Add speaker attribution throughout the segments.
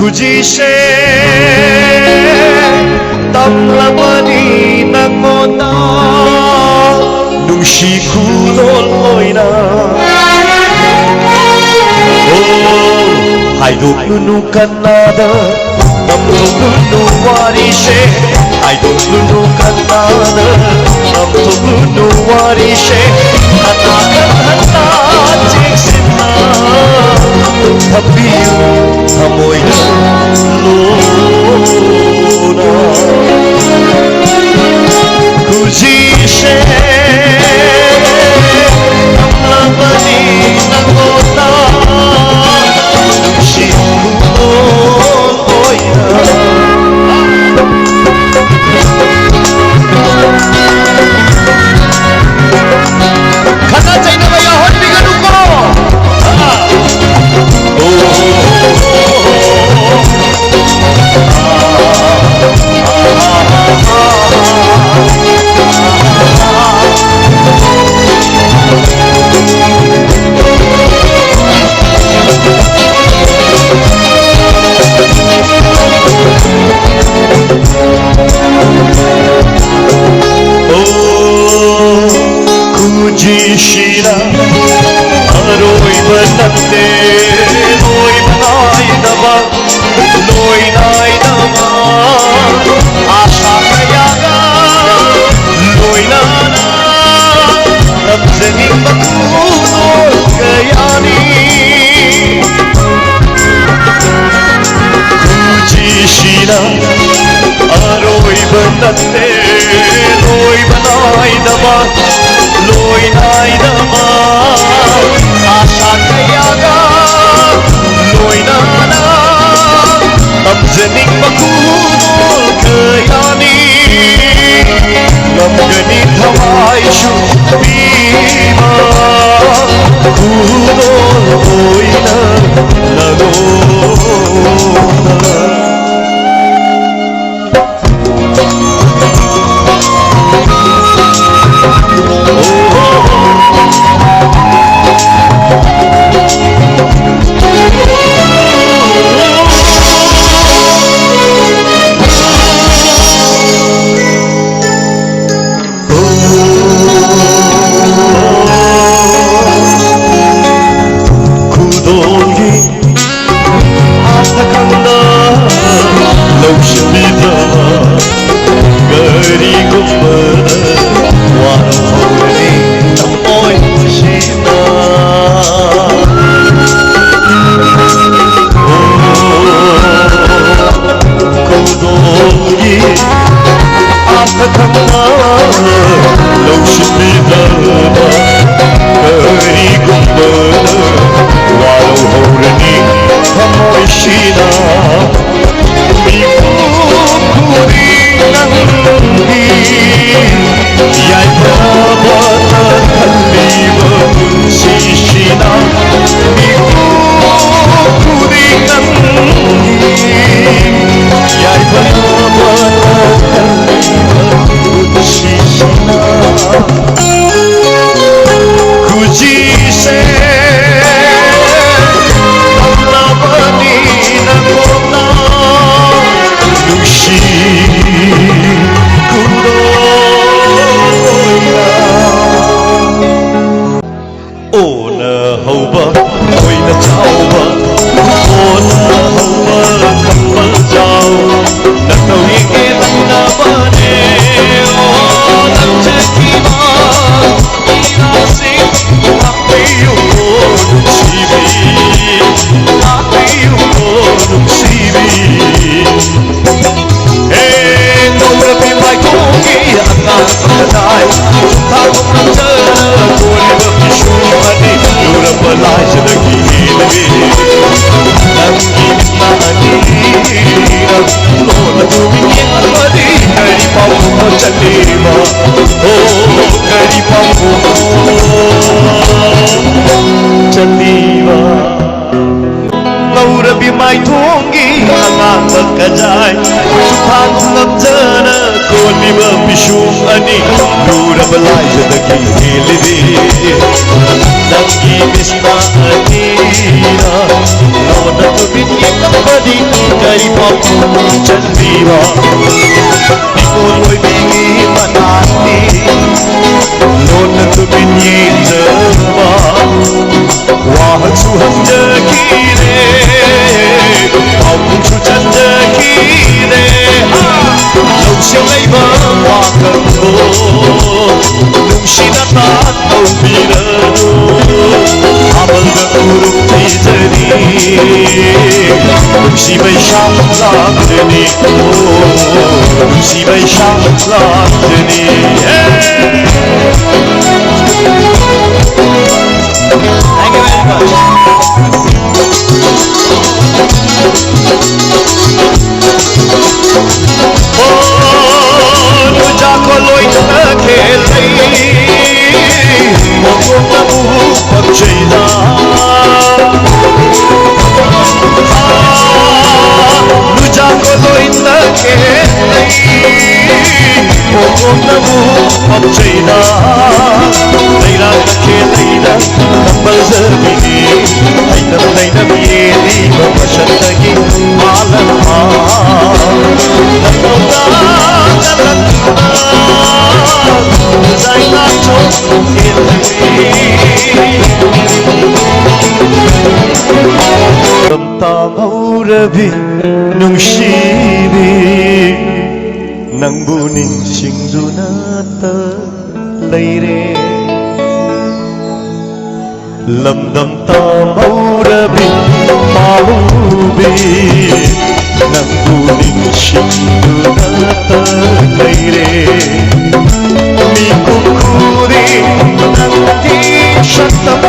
Speaker 1: Kujise tamlamani nangona nungshi kulol oina oh haiduk nunu kanada namtok nunu warishe haiduk nunu kanada namtok nunu warishe hatakan hata jiksinna thabiyu thamoina lona kujise tamlamani nangona nungshi kulol oina khana chaina bhaiya hot biganu ko Kujishira aroi banate loi banai daba loi nai daba asha kayaga loi nana rabzani bakul kayani Kujishira aroi banate loi banai daba loi nai dama asha kayaga loi nana tamzaning makulol kayani lamgani thawai shu bima kulol oina lagona mai thongi angang bậc cả dài chúc thang lâm dơ Koliba bishum ani Lura balai jadaki helide Nangi misna anira Lona tumini kambadi Kari papu chandira Nikoloy bingi manati Lona tumini jaba Wahag suhang jakire Papu chandakire Lâu siêu lấy vỡ hoa cần cô Nung xin đã tát tàu bì đơ Abang gak urut di jari Nung si bay sang lạc jani Nung si bay sang lạc jani Thank you very much. Koloy na kelay Mokong nabuhupag siya'y Luja koloy na kelay Mokong nabuhupag siya'y Layla na kelay na Nambal zarbini Ay nanay na biyeli Mapasyantagi malam ha Rabi nungshibig Nang buning singdunata layre Lamdam tamaw rabi mahubig Nang buning singdunata layre Mikukuri nang di syatam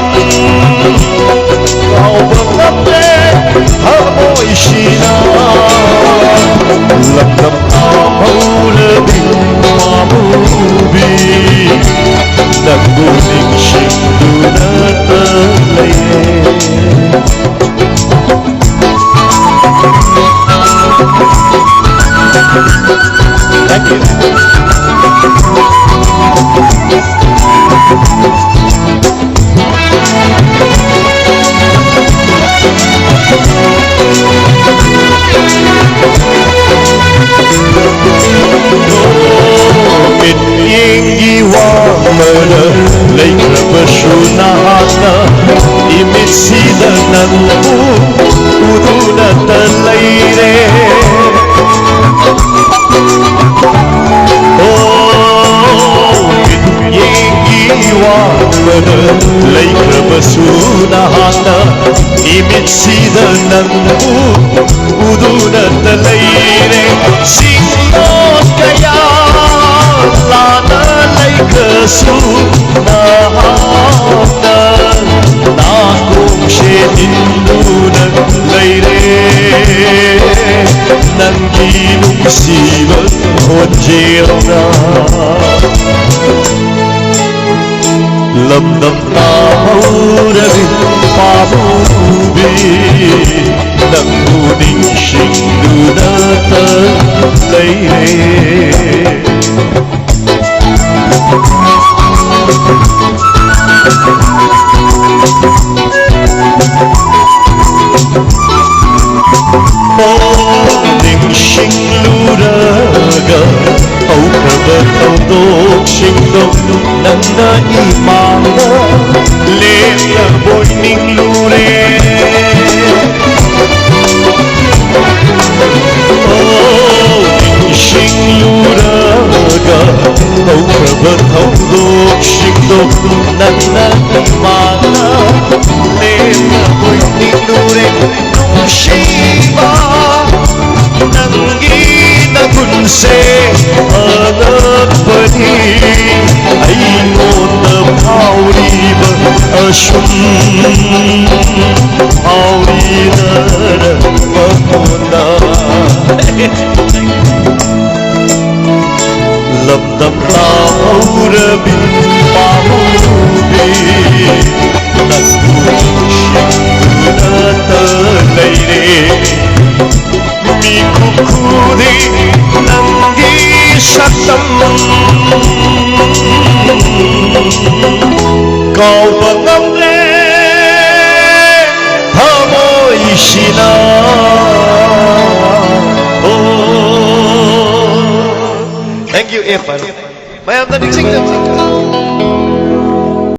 Speaker 1: Kau berkapit amoy sina Lamdam amaw labing mamubig Nagbuning siya'y Thank you. Imisida ng puno na talayre Oh, inyong lay krabasunahan na Imisida ng puno na talayre Singos kaya lanalay kasunahan na Nakong sinindunan layre Nang ginungsiban honjil na Lamdam tamaw rin pamubig Nang buning singdunatan layre Ning sing luraga Au kabat au dok sing dok Nang naimanga Lena boy ning lure Ning sing luraga Au kabat au dok sing dok Nang naimanga Lena boy ning lure Nung shiba Nanginagunse anak padi Aingon na pauriba asyum Paurina na pagmuna Lamdam taurabi pamubi Nagbuning siya'y layre Mikukuri nang di tâm cầu vầng ngông lên thơ môi sina thank you Evan. May em ta định sinh